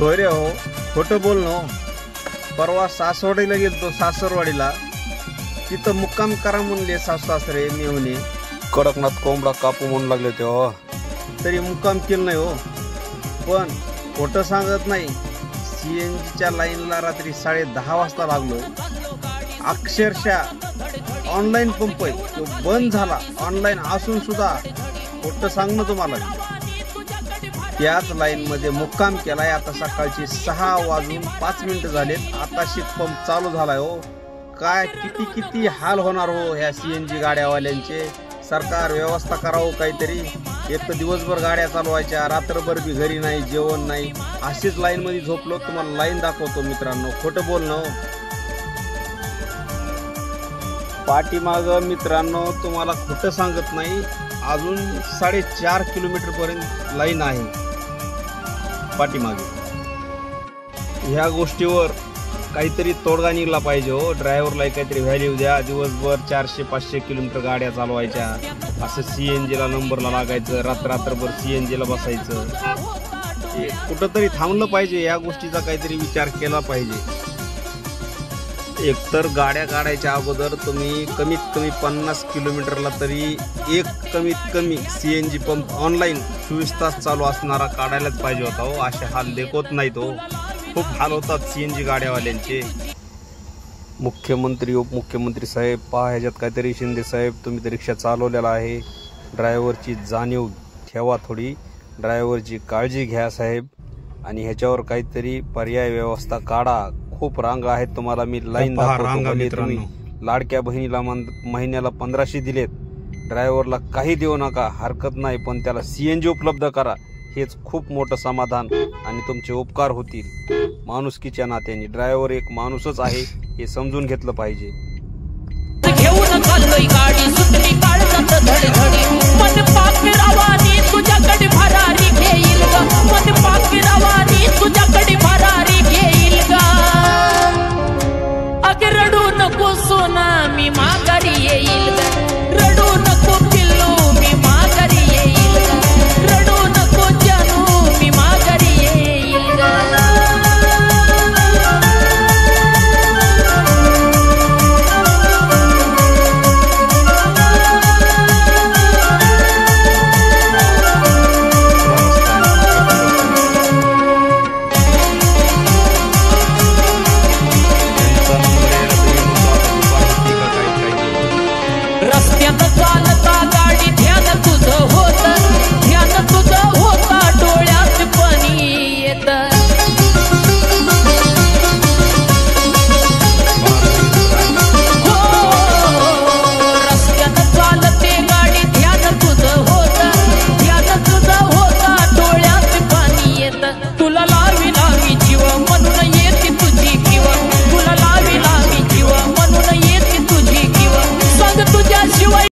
सोयरे हो, खोटं बोलणं हो. परवा सासवडीला गेलतो, सासरवाडीला. तिथं मुक्काम करा म्हणले सासू सासरे मेहुणे. कडकनाथ कोंबडा कापू म्हणू लागले तेव्हा तरी मुक्काम केलं नाही हो. पण खोटं सांगत नाही, सीएनजीच्या लाईनला रात्री 10:30 वाजता लागलो. अक्षरशः ऑनलाईन पंप आहे तो बंद झाला. ऑनलाईन असून सुद्धा खोटं सांगणं तुम्हाला. त्याच लाईन मध्ये मुक्काम केलाय. आता सकाळची 6:05 झालेत. आताशी पंप चालू झालाय हो. काय किती हाल होणार हो ह्या सीएनजी गाड्यावाल्यांचे. सरकार व्यवस्था करावं काहीतरी. एक तर दिवसभर गाड्या चालवायच्या, रात्रभर बी घरी नाही, जेवण नाही. अशीच लाईन मध्ये झोपलो. तुम्हाला लाईन दाखवतो मित्रांनो, खोटं बोलणं. पाठीमाग मित्रांनो तुम्हाला खोटं सांगत नाही, अजून 4.5 किलोमीटर पर्यंत लाईन आहे पाठीमागे. ह्या गोष्टीवर काहीतरी तोडगा निघला पाहिजे हो. ड्रायव्हरला काहीतरी व्हॅल्यू द्या. दिवसभर 400-500 किलोमीटर गाड्या चालवायच्या, असं सीएनजीला नंबरला लागायचं, रात्रभर सीएनजीला बसायचं. कुठंतरी थांबलं पाहिजे. या गोष्टीचा काहीतरी विचार केला पाहिजे. एकतर गाड्या काढायच्या अगोदर तुम्ही कमीत कमी 50 किलोमीटरला तरी एक कमीत कमी सीएनजी पंप ऑनलाईन 24 तास चालू असणारा काढायलाच पाहिजे होता हो. असे हाल देखत नाहीत हो. खूप हाल होतात सीएनजी गाड्यावाल्यांचे. मुख्यमंत्री उपमुख्यमंत्री साहेब पहा, ह्याच्यात काहीतरी. शिंदे साहेब तुम्ही तर रिक्षा चालवलेला आहे, ड्रायव्हरची जाणीव ठेवा थोडी, ड्रायव्हरची काळजी घ्या साहेब, आणि ह्याच्यावर काहीतरी पर्याय व्यवस्था काढा. खूप रांग आहेत. तुम्हाला मी लाईन दाखवतो. तुम्ही लाडक्या बहिणीला महिन्याला 1500 दिलेत, ड्रायव्हरला काही देऊ नका, हरकत नाही, पण त्याला सीएनजी उपलब्ध करा. हेच खूप मोठं समाधान आणि तुमचे उपकार होतील. माणुसकीच्या नात्याने ड्रायव्हर एक माणूसच आहे हे समजून घेतलं पाहिजे. घेऊन चाललोय गाडी, सुटली काळजात धडधडी, मन पाक फिरावा आणि तुझ्याकडे भरारी घेईल.